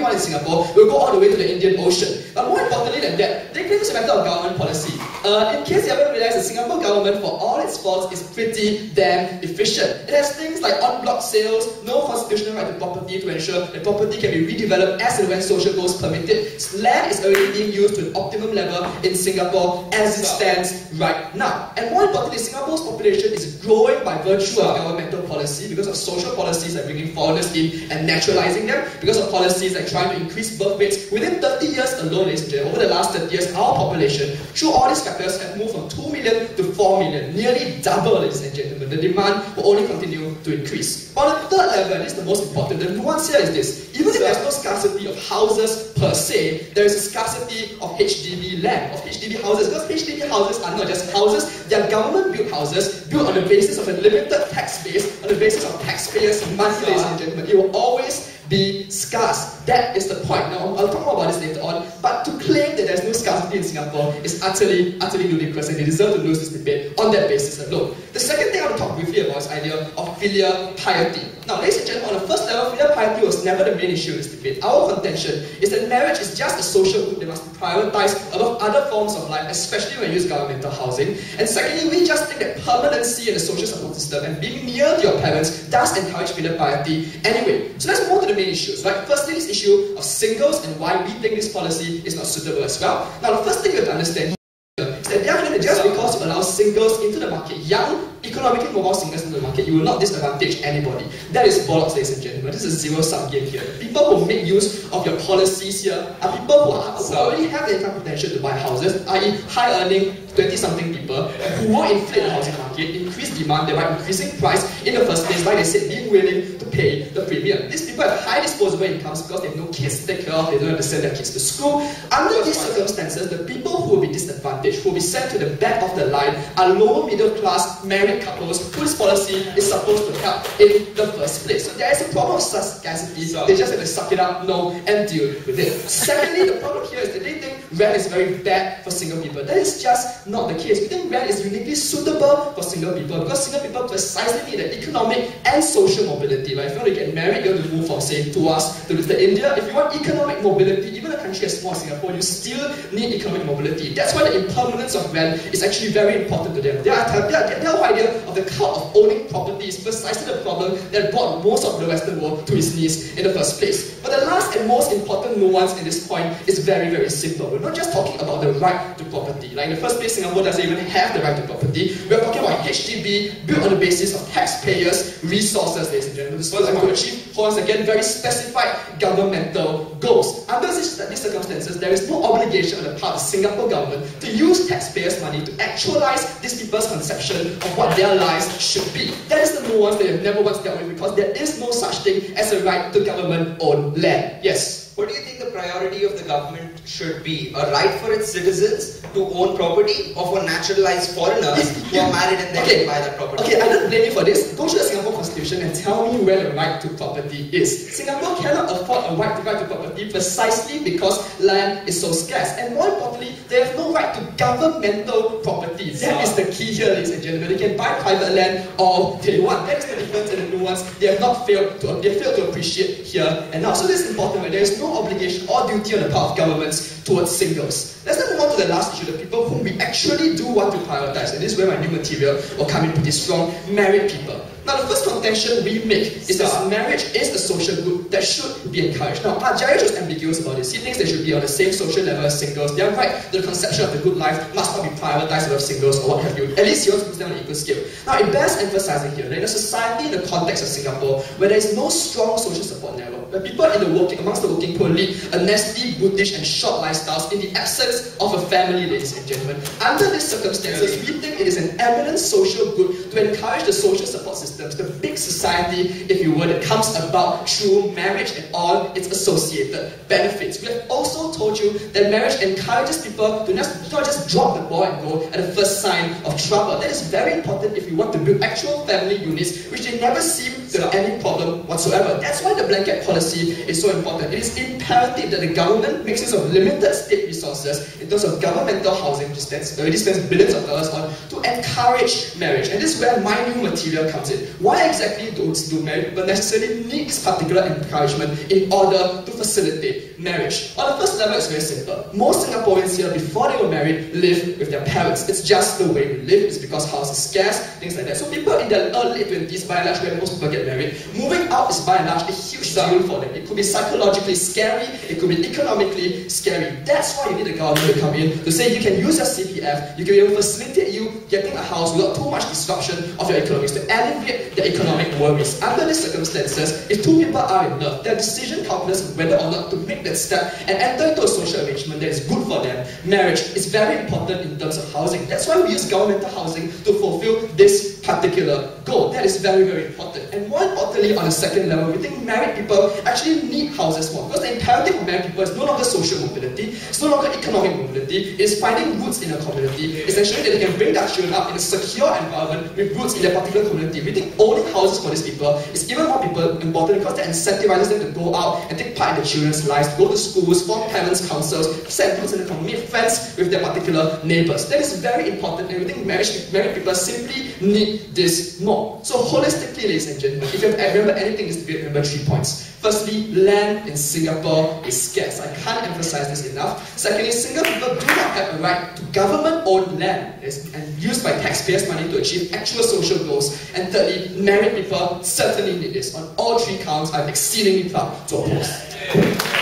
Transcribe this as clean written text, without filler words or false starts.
in Singapore will go all the way to the Indian Ocean. But more importantly than that, they claim it's a matter of government policy. In case you haven't realized, the Singapore government, for all its faults, is pretty damn efficient. It has things like on-block sales, no constitutional right to property to ensure that property can be redeveloped as and when social goals permit it. Land is already being used to an optimum level in Singapore as it stands right now. And more importantly, Singapore's population is growing by virtue of governmental policy, because of social policies like bringing foreigners in and naturalizing them, because of policies like trying to increase birth rates. Within 30 years alone, ladies and gentlemen, over the last 30 years, our population, through all these factors, have moved from 2 million to 4 million, nearly double, ladies and gentlemen. The demand will only continue to increase. But on the third level, and this is the most important, the nuance here is this: even if there's no scarcity of houses per se, there is a scarcity of HDB land, of HDB houses, because HDB houses are not just houses, they are government-built houses, built on the basis of a limited tax base, on the basis of taxpayers' money, ladies and gentlemen. It will always be scarce. That is the point. Now, I'll talk more about this later on, but to claim that there's no scarcity in Singapore is utterly ludicrous, and they deserve to lose this debate on that basis alone. The second thing I want to talk briefly about is the idea of filial piety. Now, ladies and gentlemen, on the first level, filial piety was never the main issue in this debate. Our contention is that marriage is just a social good that must be prioritized above other forms of life, especially when you use governmental housing. And secondly, we just think that permanency in the social support system and being near to your parents does encourage filial piety anyway. So let's move on to the main issues, right? Firstly, this issue of singles and why we think this policy is not suitable as well. Now, the first thing you have to understand is that just because you allow singles into the market, young, economically mobile singles into the market, you will not disadvantage anybody. That is bollocks, ladies and gentlemen. This is a zero-sum game here. The people who make use of your policies here are people who already have the income potential to buy houses, i.e. high-earning 20-something people who will inflate the housing market, increase demand, thereby increasing price in the first place, by they said being willing to pay the premium. These people have high disposable incomes because they have no kids to take care of, they don't have to send their kids to school. Under these circumstances, the people who will be disadvantaged, who will be sent to the back of the line, are lower middle class married couples whose policy is supposed to help in the first place. So there is a problem of scarcity, they just have to suck it up, no, and deal with it. Secondly, the problem here is that they think rent is very bad for single people. That is just not the case. We think rent is uniquely suitable for single people because single people precisely need the economic and social mobility. Right? If you want to get married, you have to move from, say, Tuas to India. If you want economic mobility, even a country as small as Singapore, you still need economic mobility. That's why the impermanence of rent is actually very important to them. Their whole idea of the cult of owning property is precisely the problem that brought most of the Western world to its knees in the first place. But the last and most important nuance in this point is very, very simple. We're not just talking about the right to property. Like in the first place, Singapore doesn't even have the right to property. We're talking about HDB built on the basis of taxpayers' resources, ladies and gentlemen. This is to achieve, once again, very specified governmental goals. Under these circumstances, there is no obligation on the part of the Singapore government to use taxpayers' money to actualize these people's conception of what their lives should be. That is the nuance that you've never once dealt with, because there is no such thing as a right to government-owned land. Yes? What do you think the priority of the government should be? A right for its citizens to own property, or for naturalized foreigners who are married and then can buy that property? Okay, I don't blame you for this. Go to the Singapore Constitution and tell me where the right to property is. Singapore cannot afford a right to property precisely because land is so scarce. And more importantly, they have no right to governmental property. That is the key here, ladies and gentlemen. They can buy private land all they want. That is the difference and the nuance they have not failed to appreciate here and now. So this is important, right? There is no obligation or duty on the part of governments towards singles. Let's then move on to the last issue, the people whom we actually do want to prioritize. And this is where my new material will come in pretty strong: married people. Now, the first contention we make is that marriage is a social good that should be encouraged. Now, Jayaj was ambiguous about this. He thinks they should be on the same social level as singles. They are right, the conception of the good life must not be prioritized above singles or what have you. At least he wants to put them on an equal scale. Now, it bears emphasizing here that in a society in the context of Singapore, where there is no strong social support network, where people amongst the working poor lead a nasty, brutish and short lifestyles in the absence of a family, ladies and gentlemen. Under these circumstances, we think it is an eminent social good to encourage the social support systems, the big society, if you will, that comes about through marriage and all its associated benefits. We have also told you that marriage encourages people to not just drop the ball and go at the first sign of trouble. That is very important if you want to build actual family units, which they never seem without any problem whatsoever. That's why the blanket policy is so important. It is imperative that the government makes use of limited state resources in terms of governmental housing, which already spends billions of dollars on, to encourage marriage. And this is where my new material comes in. Why exactly do married people necessarily need this particular encouragement in order to facilitate marriage? On the first level, it's very simple. Most Singaporeans here, before they were married, live with their parents. It's just the way we live. It's because house is scarce, things like that. So people in their early 20s, by and large, where most people get married, moving out is by and large a huge deal for them. It could be psychologically scary, it could be economically scary. That's why you need the government to come in to say you can use your CPF, you can be able to facilitate you getting a house without too much disruption of your economics, to alleviate the economic worries. Under these circumstances, if two people are in love, their decision calculus is whether or not to make that step and enter into a social arrangement that is good for them. Marriage is very important in terms of housing. That's why we use governmental housing to fulfill this particular goal. That is very, very important. And more importantly, on the second level, we think married people actually need houses more, because the imperative for married people is no longer social mobility, it's no longer economic mobility, it's finding roots in a community, it's ensuring that they can bring their children up in a secure environment with roots in their particular community. We think owning houses for these people is even more important because that incentivizes them to go out and take part in their children's lives, go to schools, form parents' councils, set roots in the community, make friends with their particular neighbors. That is very important, and we think married people simply need this more. So holistically, ladies and gentlemen, if you have remember anything, is to remember 3 points. Firstly, land in Singapore is scarce. I can't emphasize this enough. Secondly, Single people do not have a right to government-owned land and used by taxpayers' money to achieve actual social goals. And thirdly, married people certainly need this. On all 3 counts, I'm exceedingly proud to oppose.